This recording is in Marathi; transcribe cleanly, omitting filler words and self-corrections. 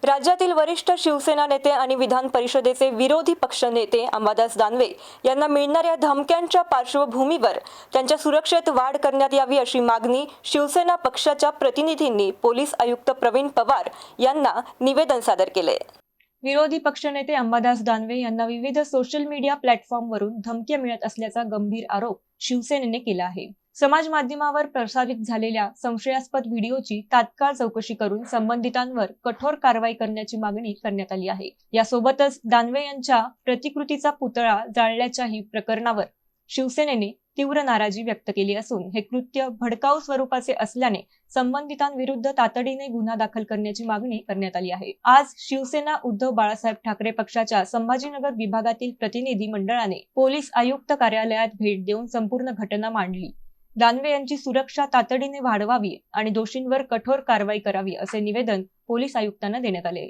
राज्यातील वरिष्ठ शिवसेना नेते आणि विधान परिषदेचे विरोधी पक्षनेते अंबादास दानवे यांना मिळणाऱ्या धमक्यांच्या पार्श्वभूमीवर त्यांच्या सुरक्षेत वाढ करण्यात यावी अशी मागणी शिवसेना पक्षाच्या प्रतिनिधींनी पोलीस आयुक्त प्रवीण पवार यांना निवेदन सादर केले। विरोधी पक्षनेते अंबादास दानवे यांना विविध सोशल मीडिया प्लॅटफॉर्मवरून धमक्या मिळत असल्याचा गंभीर आरोप शिवसेनेने केला आहे। समाज माध्यमावर प्रसारित झालेल्या संशयास्पद व्हिडिओची तात्काळ चौकशी करून संबंधितांवर कठोर कारवाई करण्याची मागणी करण्यात आली आहे। यासोबतच दानवे यांच्या प्रतिकृतीचा पुतळा जाळल्याच्याही प्रकरणावर शिवसेनेने तीव्र नाराजी व्यक्त केली असून हे कृत्य भडकाऊ स्वरूपाचे असल्याने संबंधितांविरुद्ध तातडीने गुन्हा दाखल करण्याची मागणी करण्यात आली आहे। आज शिवसेना उद्धव बाळासाहेब ठाकरे पक्षाच्या संभाजीनगर विभागातील प्रतिनिधी मंडळाने पोलीस आयुक्त कार्यालयात भेट देऊन संपूर्ण घटना मांडली। दानवे यांची सुरक्षा तातडीने वाढवावी आणि दोषींवर कठोर कारवाई करावी असे निवेदन पोलीस आयुक्तांना देण्यात आले।